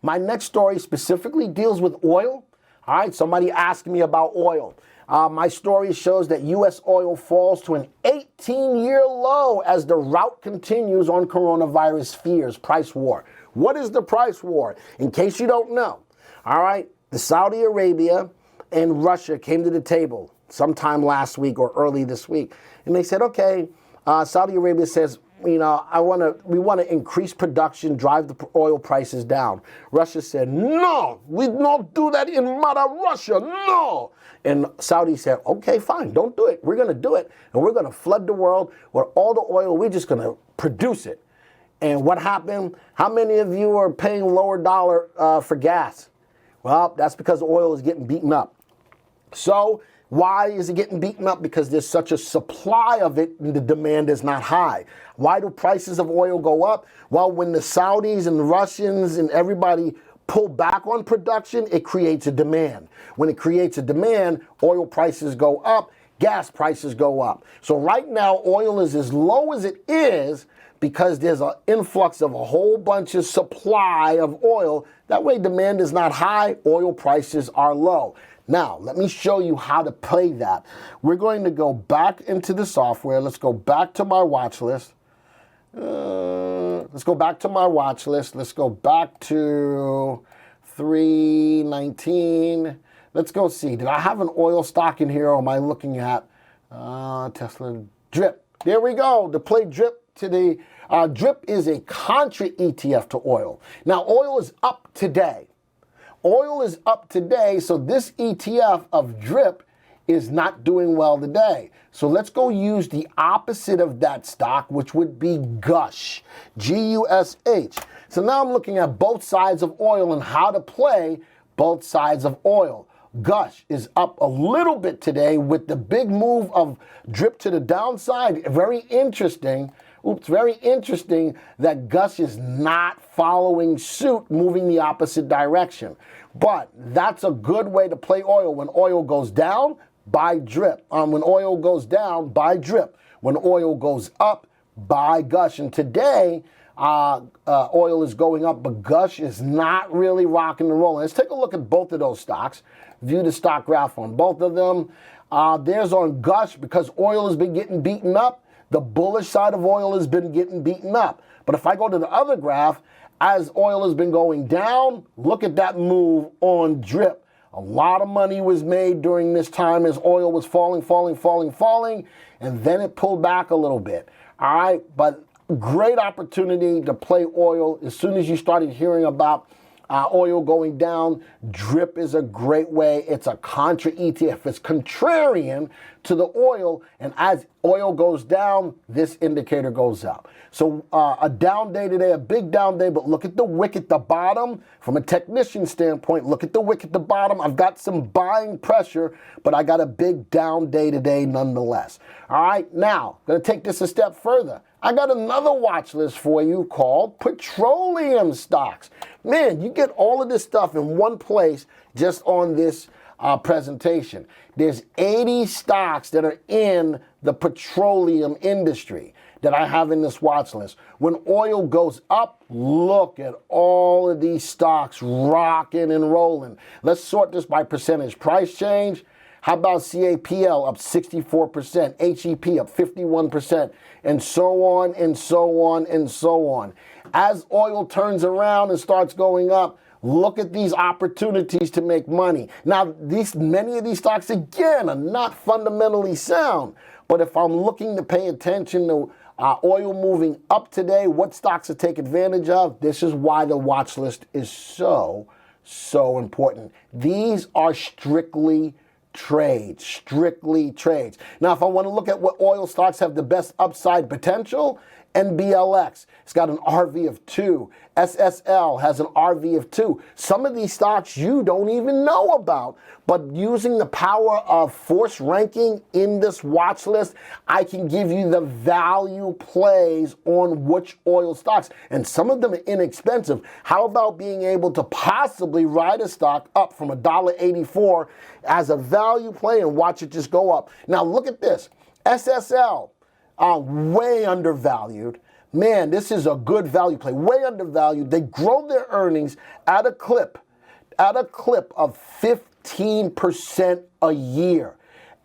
My next story specifically deals with oil. All right, somebody asked me about oil. My story shows that U.S. oil falls to an 18-year low as the rout continues on coronavirus fears. Price war. What is the price war? In case you don't know, all right, the Saudi Arabia and Russia came to the table sometime last week or early this week, and they said, okay, Saudi Arabia says, we want to increase production, drive the oil prices down. Russia said, no, we don't do that in Mother Russia, no. And Saudi said, okay, fine, don't do it. We're going to do it, and we're going to flood the world with all the oil. We're just going to produce it. And what happened? How many of you are paying lower dollar for gas? Well, that's because oil is getting beaten up. So why is it getting beaten up? Because there's such a supply of it and the demand is not high. Why do prices of oil go up? Well, when the Saudis and the Russians and everybody pull back on production, it creates a demand. When it creates a demand, oil prices go up, gas prices go up. So right now, oil is as low as it is because there's an influx of a whole bunch of supply of oil. That way, demand is not high, oil prices are low. Now, let me show you how to play that. We're going to go back into the software. Let's go back to my watch list. Let's go back to my watch list. Let's go back to 319. Let's go see. Did I have an oil stock in here, or am I looking at Tesla DRIP? There we go. To play DRIP to the DRIP is a contra ETF to oil. Now, oil is up today. Oil is up today, so this ETF of DRIP is not doing well today. So let's go use the opposite of that stock, which would be GUSH, G-U-S-H. So now I'm looking at both sides of oil and how to play both sides of oil. GUSH is up a little bit today with the big move of DRIP to the downside. Very interesting. Very interesting that GUSH is not following suit, moving the opposite direction. But that's a good way to play oil. When oil goes down, buy DRIP. When oil goes down, buy DRIP. When oil goes up, buy GUSH. And today, oil is going up, but GUSH is not really rocking and rolling. Let's take a look at both of those stocks. View the stock graph on both of them. There's on GUSH because oil has been getting beaten up. The bullish side of oil has been getting beaten up. But if I go to the other graph, as oil has been going down, look at that move on DRIP. A lot of money was made during this time as oil was falling, and then it pulled back a little bit. All right, but great opportunity to play oil. As soon as you started hearing about oil going down, DRIP is a great way. It's a contra ETF. It's contrarian to the oil, and as oil goes down, this indicator goes up. So a down day today, a big down day, but look at the wick at the bottom. From a technician standpoint, look at the wick at the bottom. I've got some buying pressure, but I got a big down day today nonetheless. All right, now, going to take this a step further. I got another watch list for you called petroleum stocks. Man, you get all of this stuff in one place just on this presentation. There's 80 stocks that are in the petroleum industry that I have in this watch list. When oil goes up, look at all of these stocks rocking and rolling. Let's sort this by percentage price change. How about CAPL up 64%, HEP up 51%, and so on and so on and so on. As oil turns around and starts going up, look at these opportunities to make money. Now, many of these stocks, again, are not fundamentally sound, but if I'm looking to pay attention to oil moving up today, what stocks to take advantage of, this is why the watch list is so important. These are strictly trades. Now, if I want to look at what oil stocks have the best upside potential, NBLX, it's got an RV of 2. SSL has an RV of 2. Some of these stocks you don't even know about, but using the power of force ranking in this watch list, I can give you the value plays on which oil stocks, and some of them are inexpensive. How about being able to possibly ride a stock up from $1.84 as a value play and watch it just go up? Now look at this, SSL, way undervalued. man, this is a good value play, way undervalued. They grow their earnings at a clip of 15% a year.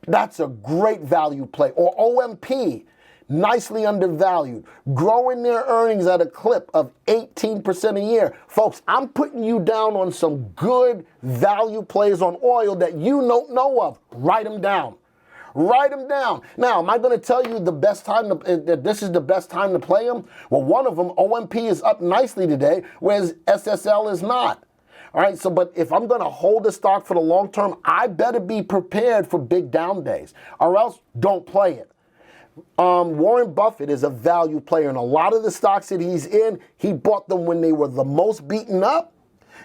That's a great value play. Or OMP, nicely undervalued, growing their earnings at a clip of 18% a year. Folks, I'm putting you down on some good value plays on oil that you don't know of. Write them down. Write them down. Now, am I going to tell you the best time that this is the best time to play them? Well, one of them, OMP, is up nicely today, whereas SSL is not. All right, so but if I'm going to hold the stock for the long term, I better be prepared for big down days, or else don't play it. Warren Buffett is a value player, and a lot of the stocks that he's in, he bought them when they were the most beaten up,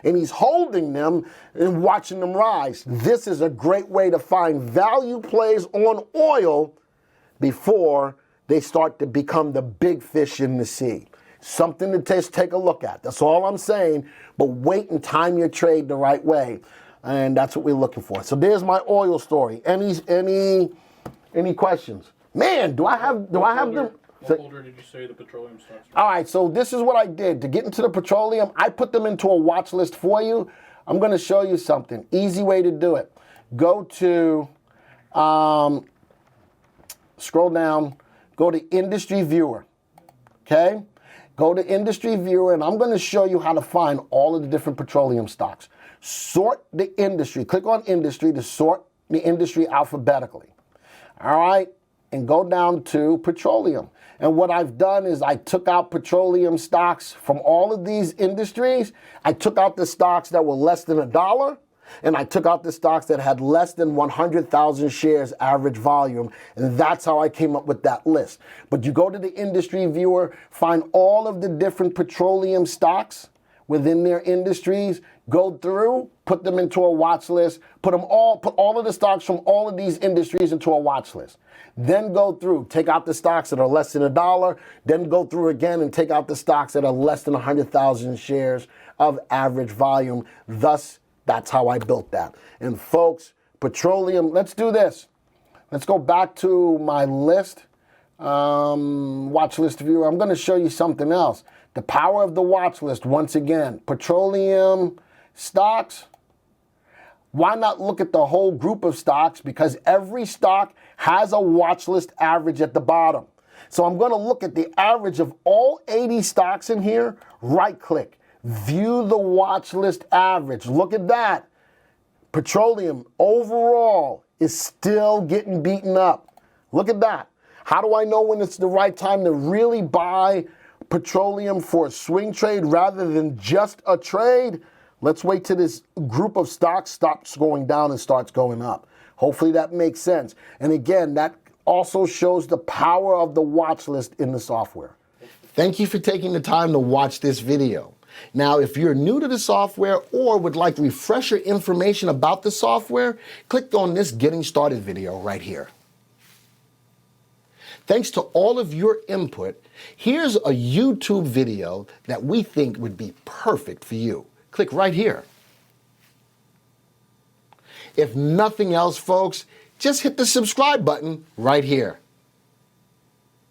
and he's holding them and watching them rise. This is a great way to find value plays on oil before they start to become the big fish in the sea. Something to take a look at. That's all I'm saying. But wait and time your trade the right way, and that's what we're looking for. So there's my oil story. Any questions? Man, do I have them? What folder did you say the petroleum stocks were? All right, so this is what I did. To get into the petroleum, I put them into a watch list for you. I'm going to show you something. Easy way to do it. Go to, scroll down, go to Industry Viewer, okay? Go to Industry Viewer, and I'm going to show you how to find all of the different petroleum stocks. Sort the industry. Click on Industry to sort the industry alphabetically. All right? And go down to petroleum. And what I've done is I took out petroleum stocks from all of these industries. I took out the stocks that were less than $1, and I took out the stocks that had less than 100,000 shares average volume, and that's how I came up with that list. But you go to the Industry Viewer, find all of the different petroleum stocks within their industries, go through, put them into a watch list, put all of the stocks from all of these industries into a watch list. Then go through, take out the stocks that are less than $1, then go through again and take out the stocks that are less than 100,000 shares of average volume. Thus, that's how I built that. And folks, petroleum, let's do this. Let's go back to my list, watch list viewer. I'm going to show you something else. The power of the watch list, once again. Petroleum stocks. Why not look at the whole group of stocks? Because every stock has a watch list average at the bottom. So I'm going to look at the average of all 80 stocks in here, right click. View the watch list average. Look at that. Petroleum overall is still getting beaten up. Look at that. How do I know when it's the right time to really buy petroleum for a swing trade rather than just a trade? Let's wait till this group of stocks stops going down and starts going up. Hopefully that makes sense. And again, that also shows the power of the watch list in the software. Thank you for taking the time to watch this video. Now, if you're new to the software or would like refresher information about the software, click on this Getting Started video right here. Thanks to all of your input, here's a YouTube video that we think would be perfect for you. Click right here. If nothing else, folks, just hit the subscribe button right here.